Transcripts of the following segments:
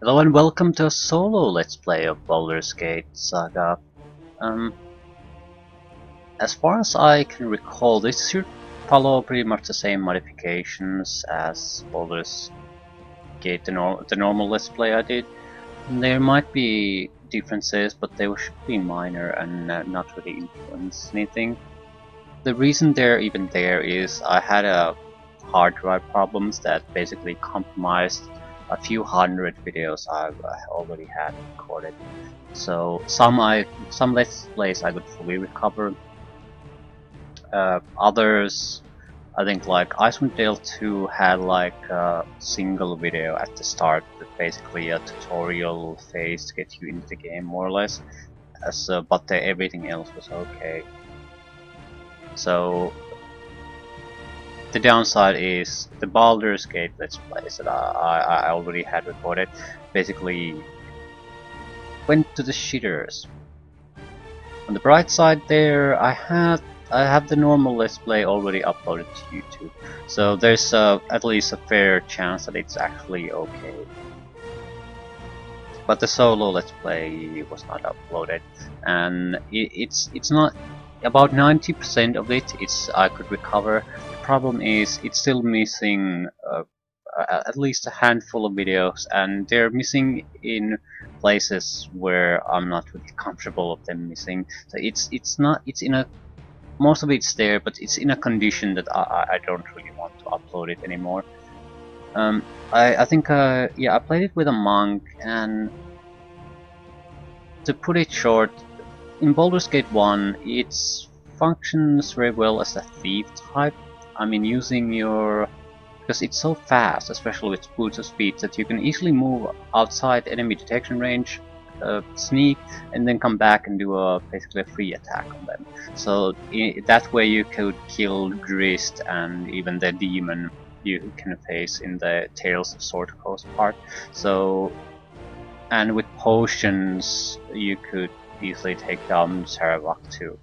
Hello and welcome to a solo Let's Play of Baldur's Gate Saga. Um, as far as I can recall, this should follow pretty much the same modifications as Baldur's Gate, the normal Let's Play I did. There might be differences, but they should be minor and not really influence anything. The reason they're even there is I had a hard drive problems that basically compromised a few hundred videos I've already had recorded. So some Let's Plays I could fully recover. Others, I think like Icewind Dale 2 had like a single video at the start, with basically a tutorial phase to get you into the game more or less. But everything else was okay. So the downside is the Baldur's Gate Let's Plays that I already had recorded basically went to the shitters. On the bright side there, I have the normal Let's Play already uploaded to YouTube, so there's at least a fair chance that it's actually okay. But the solo Let's Play was not uploaded, and it's not about 90% of it. I could recover. The problem is it's still missing at least a handful of videos, and they're missing in places where I'm not really comfortable of them missing. So it's in a most of it's there, but it's in a condition that I don't really want to upload it anymore. I think yeah, I played it with a monk, and to put it short, in Baldur's Gate 1 it functions very well as a thief type. I mean, using your because it's so fast, especially with boots of speed, that you can easily move outside enemy detection range, sneak, and then come back and do basically a free attack on them. So that way you could kill Grist and even the demon you can face in the Tales of Sword Coast part. So, and with potions you could easily take down Saravak too,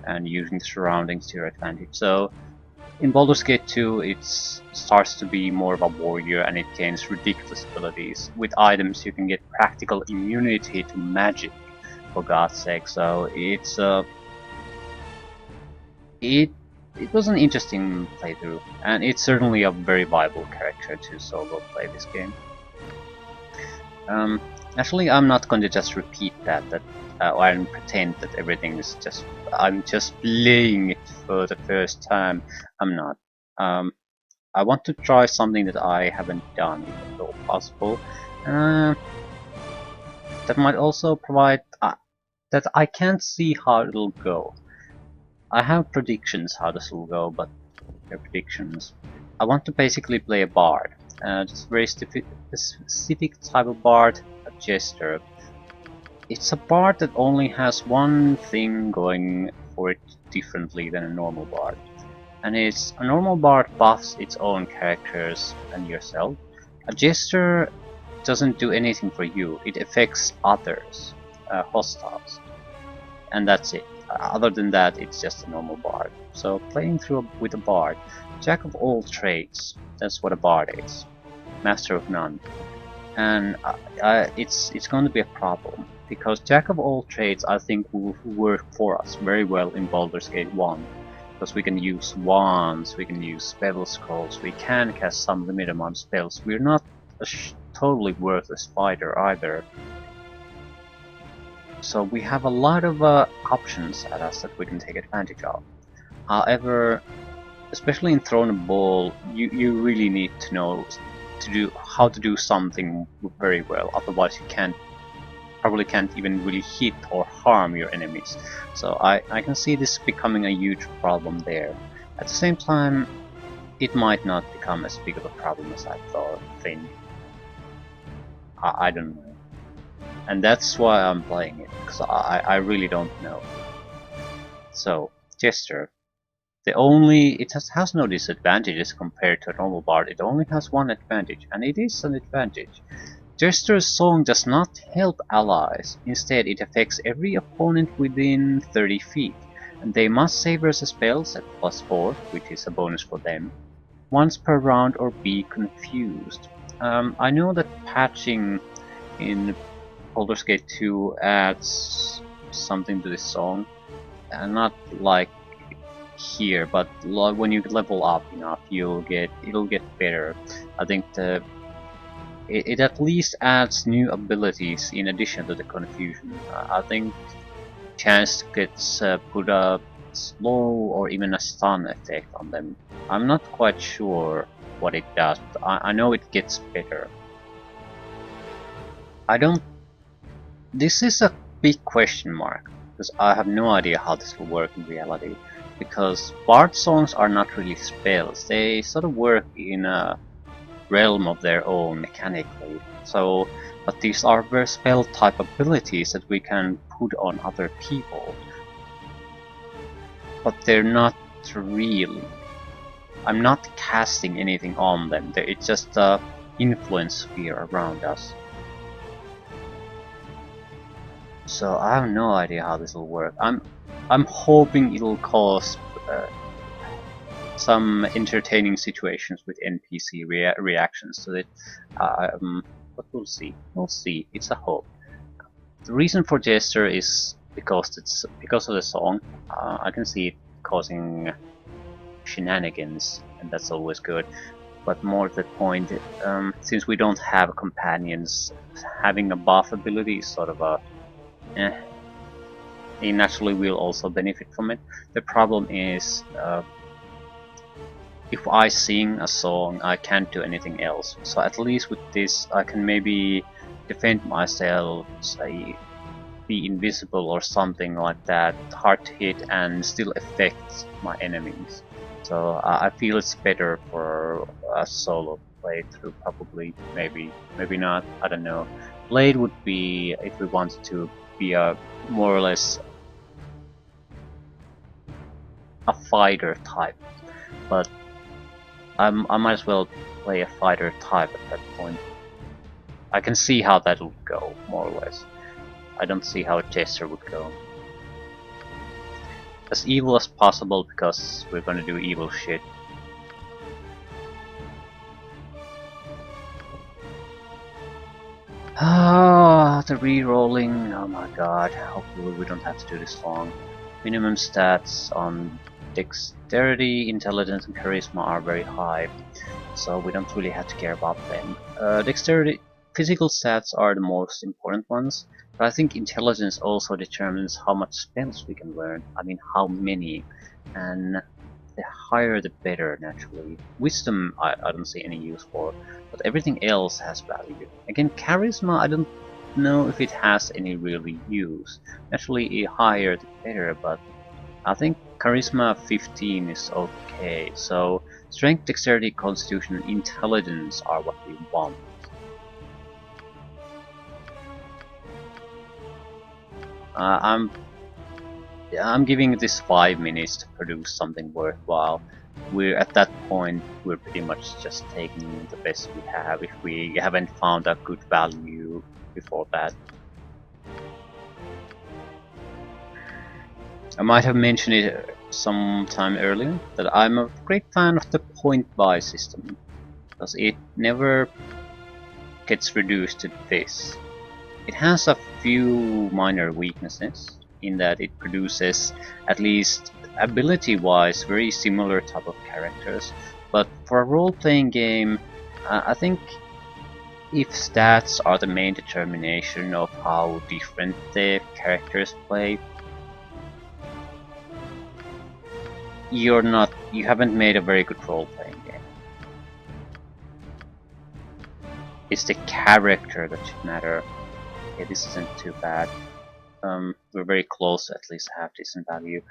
and using the surroundings to your advantage. So in Baldur's Gate 2 it starts to be more of a warrior, and it gains ridiculous abilities. With items you can get practical immunity to magic, for God's sake. So it was an interesting playthrough, and it's certainly a very viable character to solo play this game. Actually, I'm not going to just repeat that and pretend that everything is just I'm just playing it for the first time. I'm not. I want to try something that I haven't done, if at all possible. That might also provide that I can't see how it'll go. I have predictions how this will go, but they're predictions. I want to basically play a bard, just a very specific type of bard, a jester. It's a bard that only has one thing going for it differently than a normal bard. And it's a normal bard buffs its own characters and yourself. A jester doesn't do anything for you, it affects others, hostiles. And that's it. Other than that, it's just a normal bard. So playing with a bard, jack of all trades, that's what a bard is. Master of none. And it's going to be a problem, because jack of all trades I think will work for us very well in Baldur's Gate 1. Because we can use wands, we can use spell scrolls, we can cast some limited amount of spells. We're not a totally worthless fighter either. So we have a lot of options at us that we can take advantage of. However, especially in Throne of Ball, you really need to know how to do something very well. Otherwise, you probably can't even really hit or harm your enemies. So I can see this becoming a huge problem there. At the same time, it might not become as big of a problem as I think. I don't know. And that's why I'm playing it, because I really don't know. So, Jester. It has no disadvantages compared to a normal bard. It only has one advantage, and it is an advantage. Jester's song does not help allies. Instead, it affects every opponent within 30 feet, and they must save versus spells at +4, which is a bonus for them, once per round or be confused. I know that patching in Baldur's Gate 2 adds something to this song, and not like here, but when you level up enough, it'll get better. I think it at least adds new abilities in addition to the confusion. I think chance gets put a slow or even a stun effect on them. I'm not quite sure what it does, but I know it gets better. I don't. This is a big question mark because I have no idea how this will work in reality. Because bard songs are not really spells; they sort of work in a realm of their own mechanically. So, but these are very spell type abilities that we can put on other people. But they're not real. I'm not casting anything on them. It's just the influence sphere around us. So I have no idea how this will work. I'm hoping it'll cause some entertaining situations with NPC reactions to it. But we'll see. We'll see. It's a hope. The reason for Jester is because of the song. I can see it causing shenanigans, and that's always good. But more to the point, since we don't have companions, having a buff ability is sort of a he naturally will also benefit from it. The problem is, if I sing a song, I can't do anything else. So at least with this, I can maybe defend myself, say, be invisible or something like that, hard to hit and still affect my enemies. So I feel it's better for a solo playthrough, probably, maybe not, I don't know. Blade would be, if we wanted to be a more or less a fighter type, but I might as well play a fighter type at that point. I can see how that would go, more or less. I don't see how a jester would go. As evil as possible, because we're gonna do evil shit. Ah, the re-rolling, oh my god, hopefully we don't have to do this long. Minimum stats on dexterity, intelligence and charisma are very high, so we don't really have to care about them. Dexterity, physical stats are the most important ones, but I think intelligence also determines how much spells we can learn, I mean how many, and the higher the better naturally. Wisdom I don't see any use for, but everything else has value. Again, charisma I don't know if it has any really use. Naturally higher the better, but I think charisma 15 is okay, so strength, dexterity, constitution and intelligence are what we want. I'm giving this 5 minutes to produce something worthwhile. We're at that point, we're pretty much just taking the best we have if we haven't found a good value before that. I might have mentioned it sometime earlier that I'm a great fan of the point buy system, because it never gets reduced to this. It has a few minor weaknesses in that it produces, at least ability-wise, very similar type of characters, but for a role-playing game, I think if stats are the main determination of how different the characters play, you haven't made a very good role-playing game. It's the character that should matter. Okay, this isn't too bad. We're very close to at least half decent value.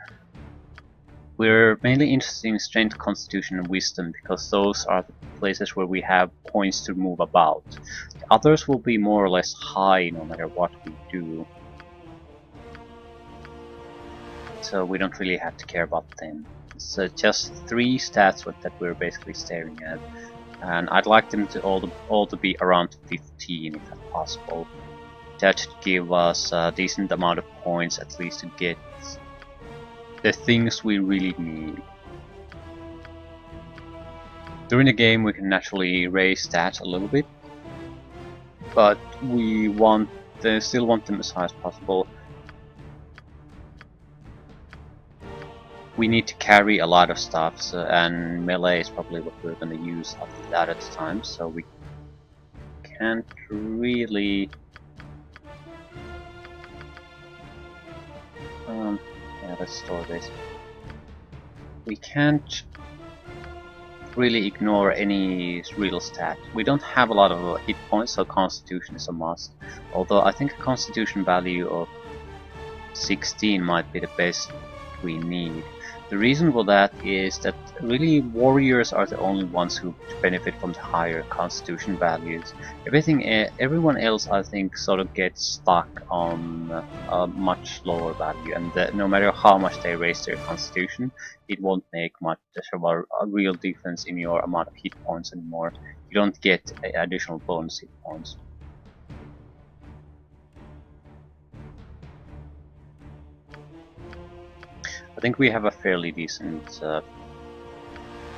We're mainly interested in strength, constitution and wisdom because those are the places where we have points to move about. The others will be more or less high no matter what we do. So we don't really have to care about them. It's just 3 stats that we're basically staring at. And I'd like them to all to be around 15 if that's possible. That should give us a decent amount of points at least to get the things we really need. During the game we can naturally raise stats a little bit. but we want still want them as high as possible. We need to carry a lot of stuff, so, and melee is probably what we're going to use after that at the time, so we can't really... yeah, let's store this. We can't really ignore any real stat. We don't have a lot of hit points, so Constitution is a must. Although I think a Constitution value of 16 might be the best we need. The reason for that is that really warriors are the only ones who benefit from the higher constitution values. Everyone else I think sort of gets stuck on a much lower value, and no matter how much they raise their constitution, it won't make much of a real difference in your amount of hit points anymore. You don't get additional bonus hit points. I think we have a fairly decent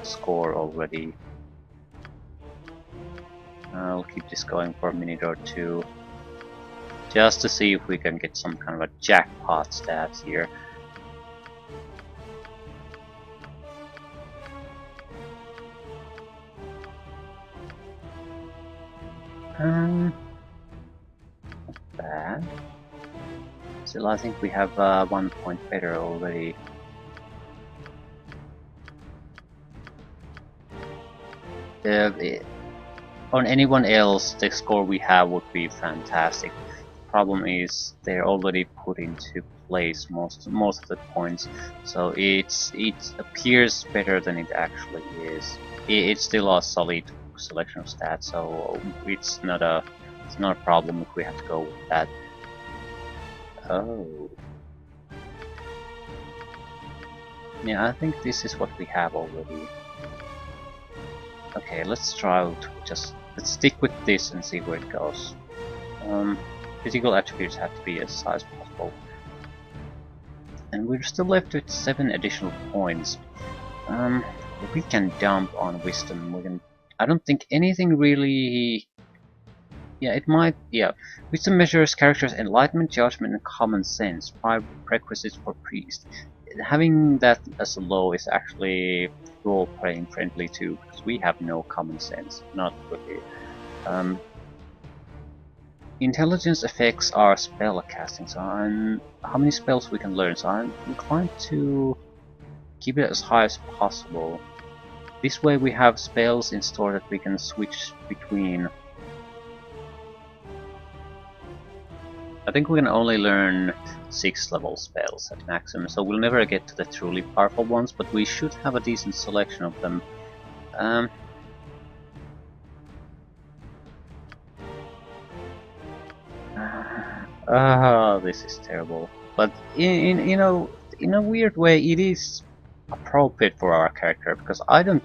score already. I'll keep this going for a minute or two, just to see if we can get some kind of a jackpot stats here. Not bad. Still, I think we have 1 point better already. On anyone else, the score we have would be fantastic. Problem is, they're already put into place most of the points, so it appears better than it actually is. It's still a solid selection of stats, so it's not a problem if we have to go with that. Oh. Yeah, I think this is what we have already. Okay, let's try to let's stick with this and see where it goes. Physical attributes have to be as high as possible. And we're still left with 7 additional points. We can dump on wisdom. I don't think anything really... Yeah, it might... Yeah. Wisdom measures characters' enlightenment, judgment, and common sense, 5 prerequisites for priest. Having that as a low is actually role-playing friendly too, because we have no common sense. Not really. Intelligence affects our spell casting, so how many spells we can learn, so I'm inclined to keep it as high as possible. This way we have spells in store that we can switch between. I think we can only learn 6 level spells at maximum, so we'll never get to the truly powerful ones, but we should have a decent selection of them. This is terrible. But in a weird way, it is appropriate for our character, because I don't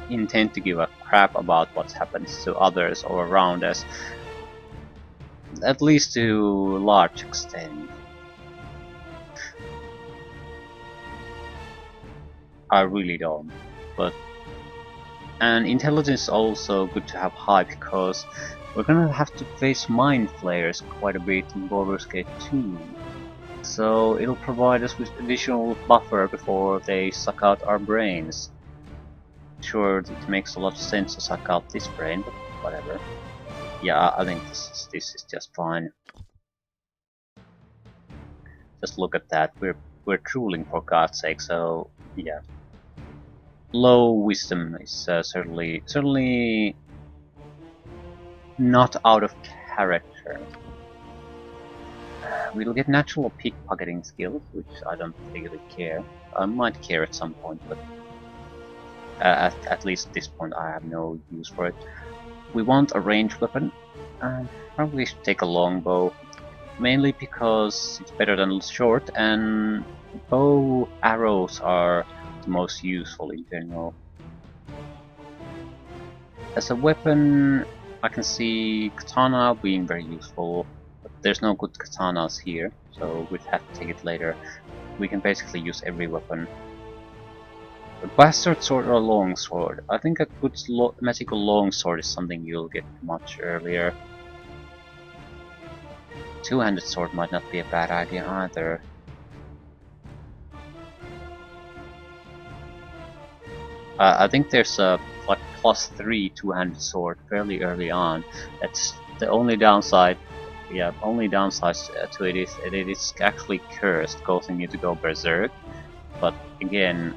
intend to give a crap about what happens to others or around us. At least to a large extent. I really don't. And intelligence is also good to have high, because we're gonna have to face mind flayers quite a bit in Baldur's Gate 2. So it'll provide us with additional buffer before they suck out our brains. Sure, it makes a lot of sense to suck out this brain, but whatever. Yeah, I think this is just fine. Just look at that. We're drooling, for God's sake. So yeah, low wisdom is certainly not out of character. We'll get natural pickpocketing skills, which I don't really care. I might care at some point, but at least at this point I have no use for it. We want a ranged weapon. Probably should take a longbow, mainly because it's better than short, and bow arrows are the most useful in general. As a weapon, I can see katana being very useful, but there's no good katanas here, so we'd have to take it later. We can basically use every weapon. A bastard sword or a long sword? I think a good magical long sword is something you'll get much earlier. Two-handed sword might not be a bad idea either. I think there's a like +3 two-handed sword fairly early on. That's the only downside. Yeah, only downside to it is that it is actually cursed, causing you to go berserk. But again,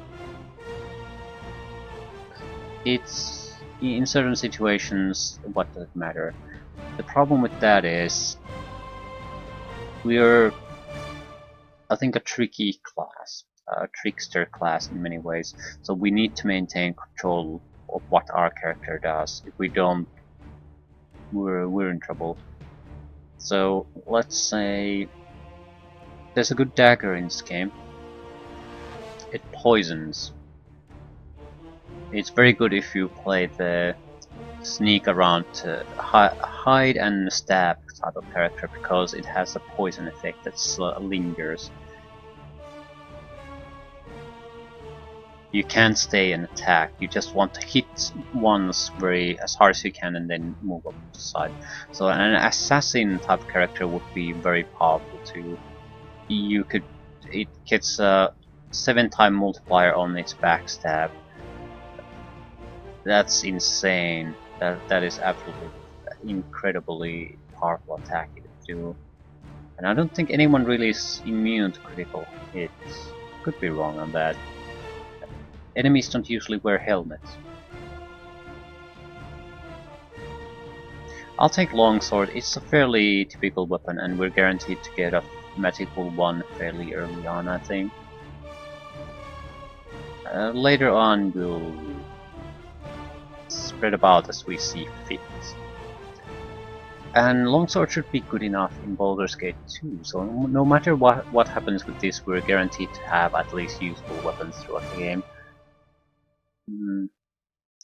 it's in certain situations, what does it matter? The problem with that is we're, I think, a tricky class, a trickster class in many ways. So we need to maintain control of what our character does. If we don't, we're in trouble. So let's say there's a good dagger in this game. It poisons. It's very good if you play the sneak around, hide and stab type of character, because it has a poison effect that lingers. You can't stay and attack, you just want to hit once as hard as you can and then move up to the side. So an assassin type character would be very powerful too. It gets a 7-time multiplier on its backstab. That's insane. That is absolutely incredibly powerful attack it can do. And I don't think anyone really is immune to critical hits. Could be wrong on that. Enemies don't usually wear helmets. I'll take longsword. It's a fairly typical weapon and we're guaranteed to get a magical one fairly early on, I think. Later on we'll spread about as we see fit. And longsword should be good enough in Baldur's Gate 2, so no matter what happens with this, we're guaranteed to have at least useful weapons throughout the game.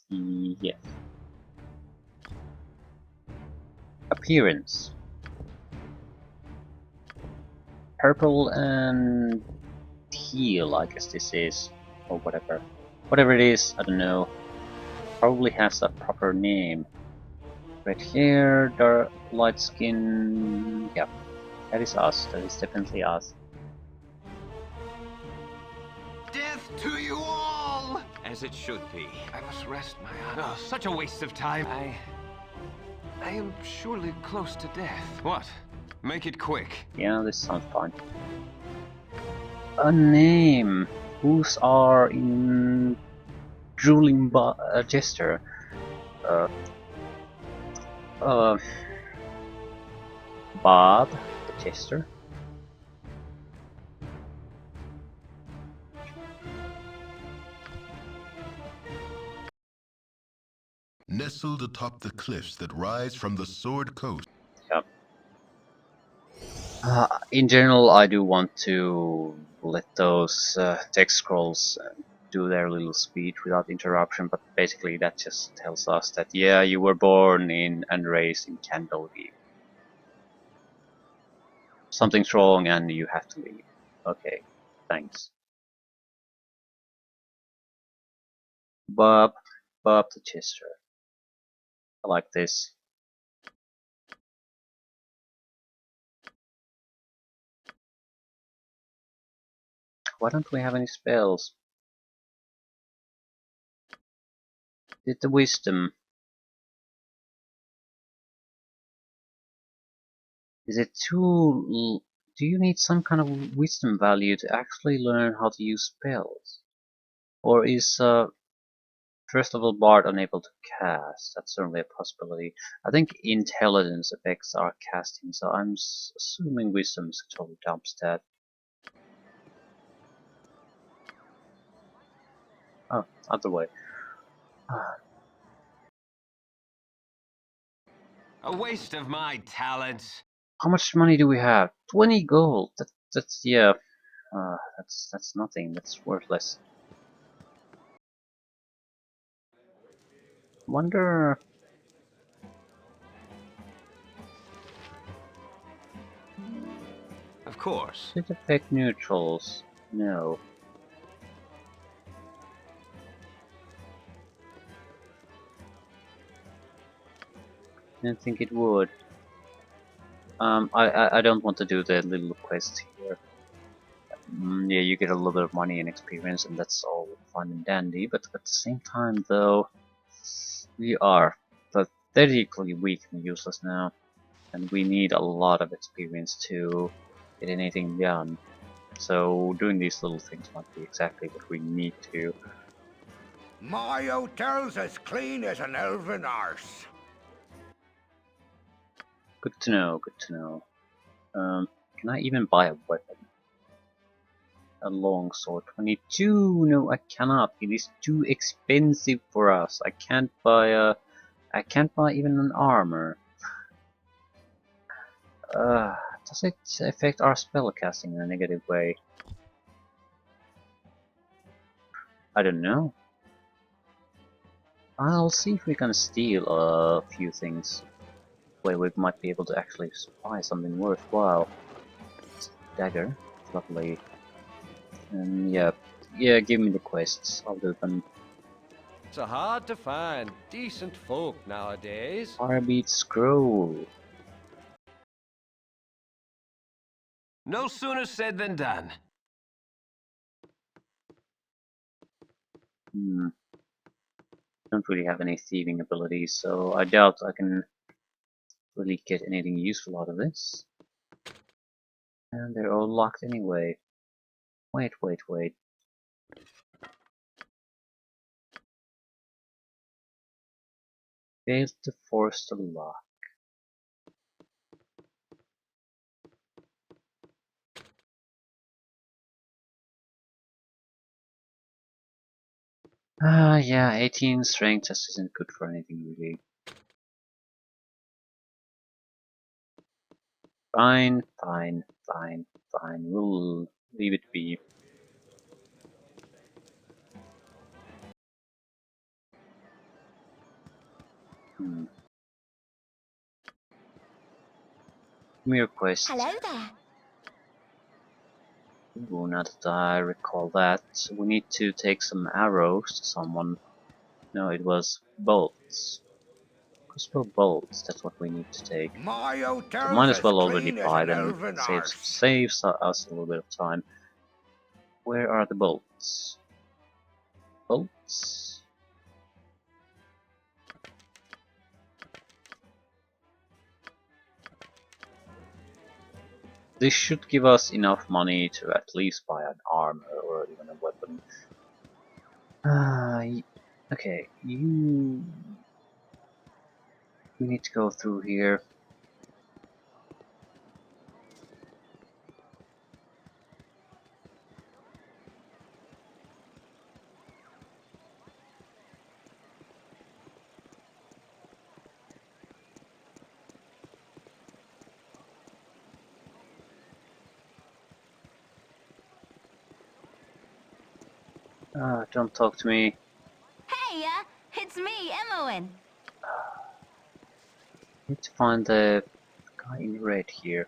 Yes. Appearance. Purple and teal, I guess this is, or whatever. Whatever it is, I don't know. Probably has a proper name. Red hair, dark, light skin. Yeah, that is us. That is definitely us. Death to you all! As it should be. I must rest my eyes. Oh, such a waste of time. I am surely close to death. What? Make it quick. Yeah, this sounds fine. A name. Who's are in drooling jester? Bob the jester. Nestled atop the cliffs that rise from the Sword Coast. Yep. In general, I do want to let those text scrolls do their little speech without interruption, but basically that just tells us that yeah, you were born in and raised in Candlekeep. Something's wrong and you have to leave. Okay, thanks. Bob the jester. I like this. Why don't we have any spells? Did the wisdom? Is it too? Do you need some kind of wisdom value to actually learn how to use spells? Or is first level bard unable to cast? That's certainly a possibility. I think intelligence affects our casting, so I'm assuming wisdom is a total dump stat. Oh, other way. A waste of my talents. How much money do we have? 20 gold. That's yeah. That's nothing. That's worthless. Wonder. Of course. Does it affect neutrals? No. Didn't think it would. I don't want to do the little quest here. Yeah, you get a little bit of money and experience, and that's all fun and dandy. But at the same time, though, we are pathetically weak and useless now, and we need a lot of experience to get anything done. So doing these little things might be exactly what we need to. My hotel's as clean as an elven arse. Good to know, good to know. Can I even buy a weapon? A long sword, 22. No, I cannot. It is too expensive for us. I can't buy even an armor. Does it affect our spellcasting in a negative way? I don't know. I'll see if we can steal a few things where we might be able to actually buy something worthwhile. Dagger, lovely. And yeah, give me the quests. I'll do them. So hard to find decent folk nowadays. Firebeat scroll. No sooner said than done. Don't really have any thieving abilities, so I doubt I can really get anything useful out of this. And they're all locked anyway. Wait. Failed to force the lock. Yeah, 18 strength just isn't good for anything really. Fine. We'll leave it be. Give me your quest. Hello there. Ooh, now that I recall that, we need to take some arrows to someone. No, it was bolts. Crossbow bolts, that's what we need to take. My So hotel's might as as well already clean as buy an them. elven Saves arse. us a little bit of time. Where are the bolts? Bolts? This should give us enough money to at least buy an armor or even a weapon. Okay, we need to go through here. Don't talk to me. Hey, it's me, Emmowen. Need to find the guy in red here.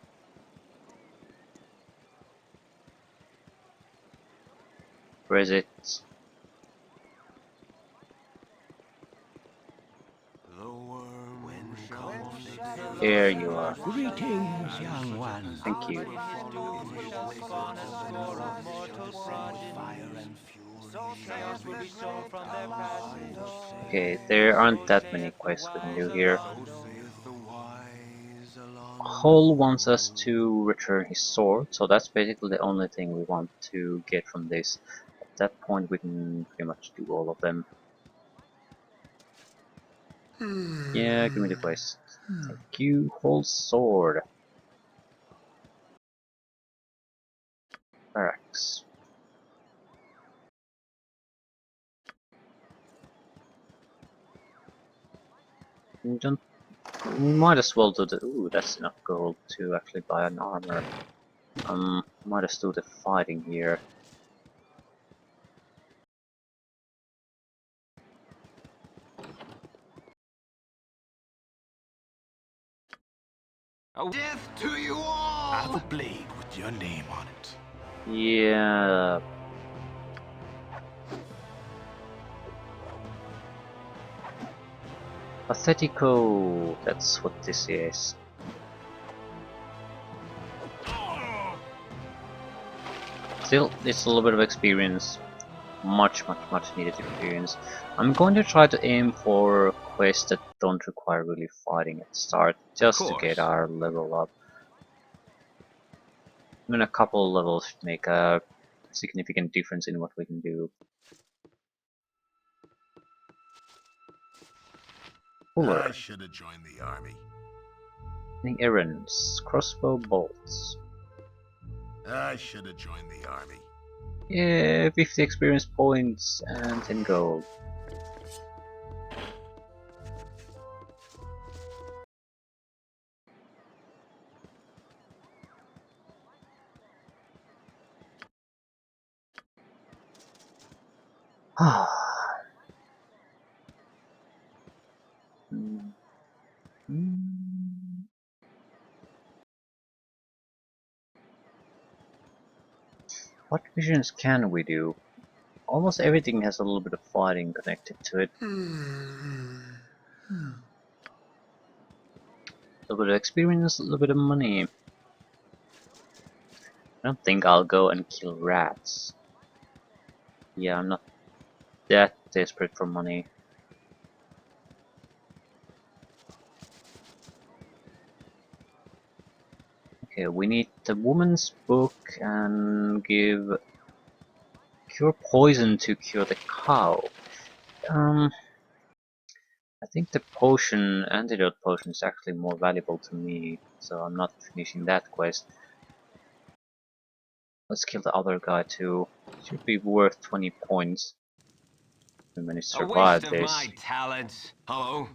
Where is it? There you are. Greetings, young one. Thank you. Okay, there aren't that many quests we can do here. Hole wants us to return his sword, so that's basically the only thing we want to get from this. At that point we can pretty much do all of them. Yeah, give me the quest. Thank you, Hole sword. Barracks. Don't, might as well do the... Ooh, that's enough gold to actually buy an armor. Might as well do the fighting here. Oh, death to you all! I have a blade with your name on it. Yeah. Pathetico, that's what this is. Still, it's a little bit of experience. Much needed experience. I'm going to try to aim for quests that don't require really fighting at the start, Of just to get course. our level up. I mean, a couple of levels should make a significant difference in what we can do. Fuller. I should have joined the army. Running errands. Crossbow bolts. I should have joined the army. Yeah, 50 experience points and 10 gold. Ah. What missions can we do? Almost everything has a little bit of fighting connected to it. A little bit of experience, a little bit of money. I don't think I'll go and kill rats. Yeah, I'm not that desperate for money. Okay, we need the woman's book and give cure poison to cure the cow. I think the potion, antidote potion, is actually more valuable to me, so I'm not finishing that quest. Let's kill the other guy too. Should be worth 20 points. We managed to A waste survive of this. my talents. Hello?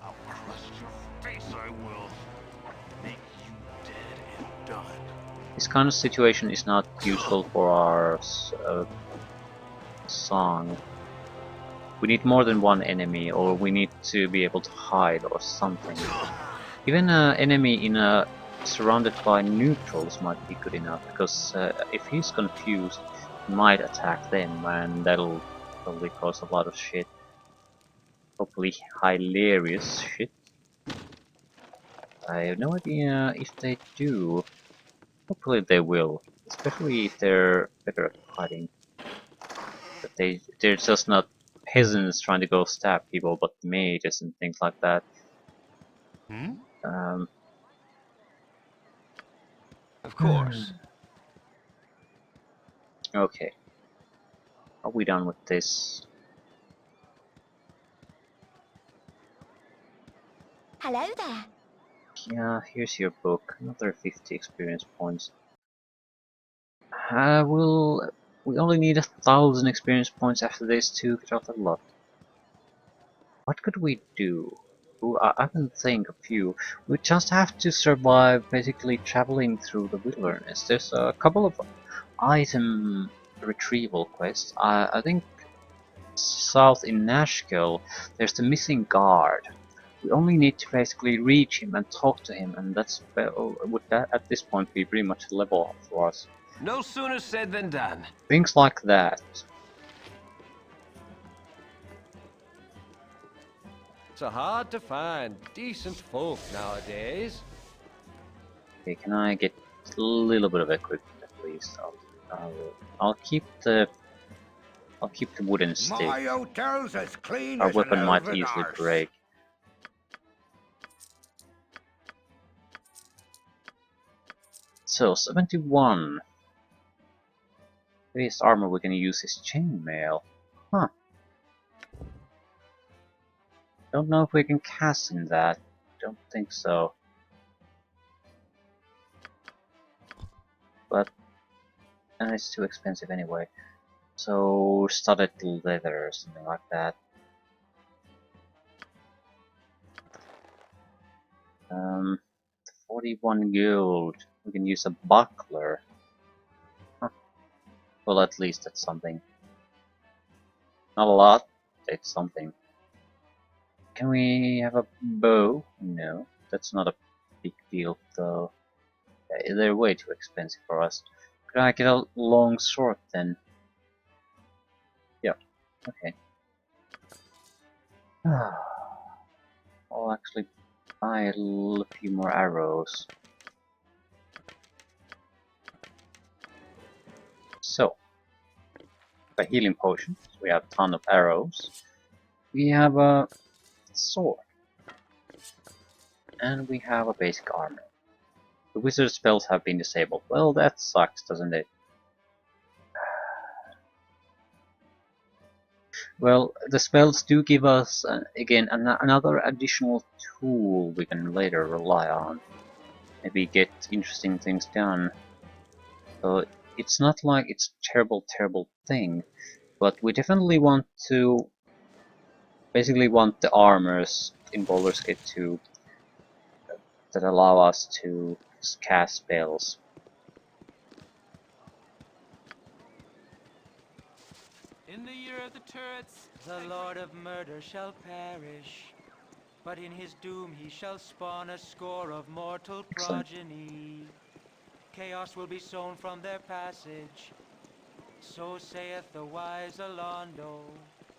I'll crush your face, I will. Make you dead and done. This kind of situation is not useful for our song. We need more than one enemy, or we need to be able to hide or something. Even an enemy in a surrounded by neutrals might be good enough, because if he's confused, he might attack them, and that'll probably cause a lot of shit. Hopefully hilarious shit. I have no idea if they do. Hopefully they will, especially if they're better at hiding. But they're just not peasants trying to go stab people, but mages and things like that. Um, Of course. okay, are we done with this? Hello there. Yeah, here's your book. Another 50 experience points. We only need 1,000 experience points after this to get off the lot. What could we do? Ooh, I can think of few. We just have to survive basically traveling through the wilderness. There's a couple of item retrieval quests. I think south in Nashville there's the missing guard. We only need to basically reach him and talk to him, and that's would that at this point be pretty much a level up for us. No sooner said than done. Things like that. It's a hard to find decent folk nowadays. Okay, can I get a little bit of equipment at least? I'll keep the wooden stick. My hotel's as clean Our as an weapon might elven easily arse. break. So 71. Base armor we can use is chainmail. Huh. Don't know if we can cast in that. Don't think so. But it's too expensive anyway. So studded leather or something like that. 41 gold. We can use a buckler. Huh. Well, at least that's something. Not a lot, it's something. Can we have a bow? No, that's not a big deal though. They're way too expensive for us. Could I get a long sword then? Yeah, okay. I'll actually buy a few more arrows. a healing potion. We have a ton of arrows. We have a sword. And we have a basic armor. The wizard spells have been disabled. Well, that sucks, doesn't it? Well, the spells do give us, again, another additional tool we can later rely on. Maybe get interesting things done. So it's not like it's a terrible thing, but we definitely want to, basically want the armors in Baldur's Gate 2 that allow us to cast spells. In the year of the turrets, the Lord of Murder shall perish. But in his doom he shall spawn a score of mortal Excellent. progeny. Chaos will be sown from their passage. So saith the wise Alondo.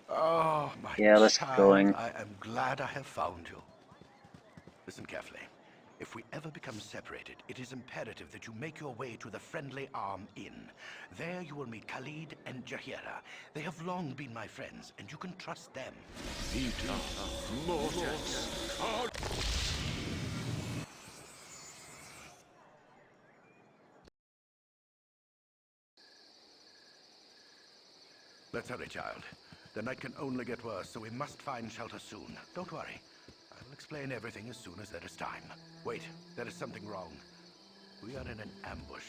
Oh, my Yeah, let's get child, going. I am glad I have found you. Listen carefully. If we ever become separated, it is imperative that you make your way to the Friendly Arm Inn. There you will meet Khalid and Jahira. They have long been my friends, and you can trust them. Let's hurry, child. The night can only get worse, so we must find shelter soon. Don't worry. I'll explain everything as soon as there is time. Wait, there is something wrong. We are in an ambush.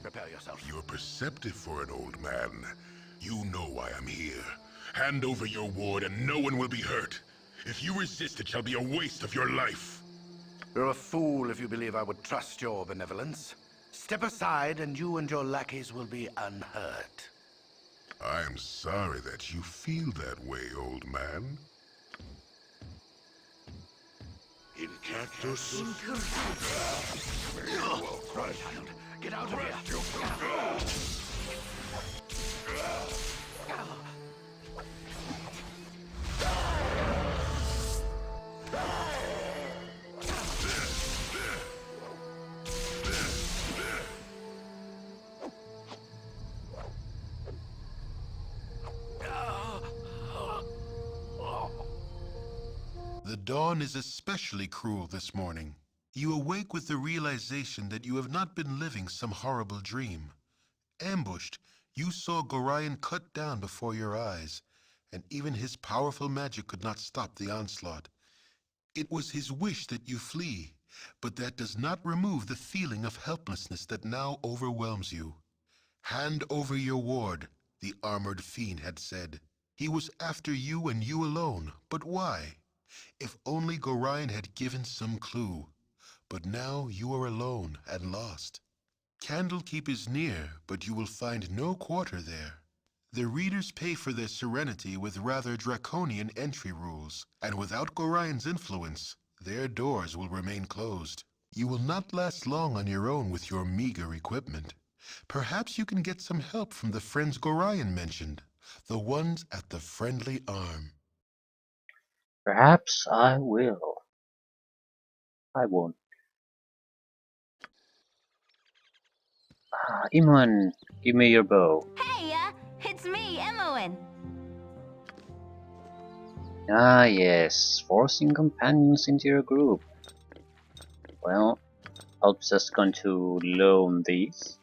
Prepare yourself. You're perceptive for an old man. You know why I'm here. Hand over your ward and no one will be hurt. If you resist, it shall be a waste of your life. You're a fool if you believe I would trust your benevolence. Step aside and you and your lackeys will be unhurt. I'm sorry that you feel that way, old man. In cactus. Run, child. Get out of here. The dawn is especially cruel this morning. You awake with the realization that you have not been living some horrible dream. Ambushed, you saw Gorion cut down before your eyes, and even his powerful magic could not stop the onslaught. It was his wish that you flee, but that does not remove the feeling of helplessness that now overwhelms you. Hand over your ward, the armored fiend had said. He was after you and you alone, but why? If only Gorion had given some clue. But now you are alone and lost. Candlekeep is near, but you will find no quarter there. The readers pay for their serenity with rather draconian entry rules, and without Gorion's influence, their doors will remain closed. You will not last long on your own with your meager equipment. Perhaps you can get some help from the friends Gorion mentioned, the ones at the Friendly Arm. Perhaps I will. I won't. Imoen, give me your bow. Hey, it's me, Imoen. Ah yes, forcing companions into your group. Well, I'm just going to loan these.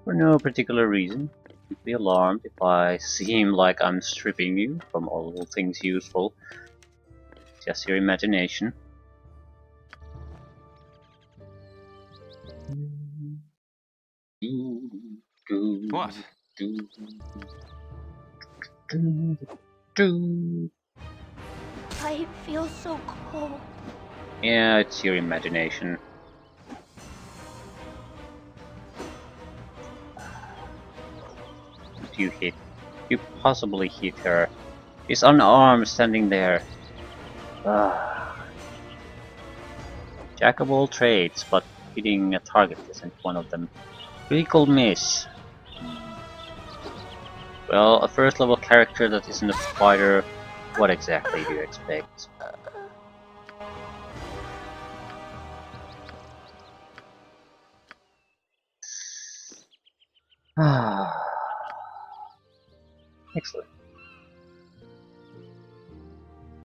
For no particular reason. Don't be alarmed if I seem like I'm stripping you from all things useful. Just your imagination. What? I feel so cold. Yeah, it's your imagination. You hit. You possibly hit her. She's unarmed, standing there. Jack of all trades, but hitting a target isn't one of them. Critical miss. Well, a first level character that isn't a fighter, what exactly do you expect? Ah, excellent.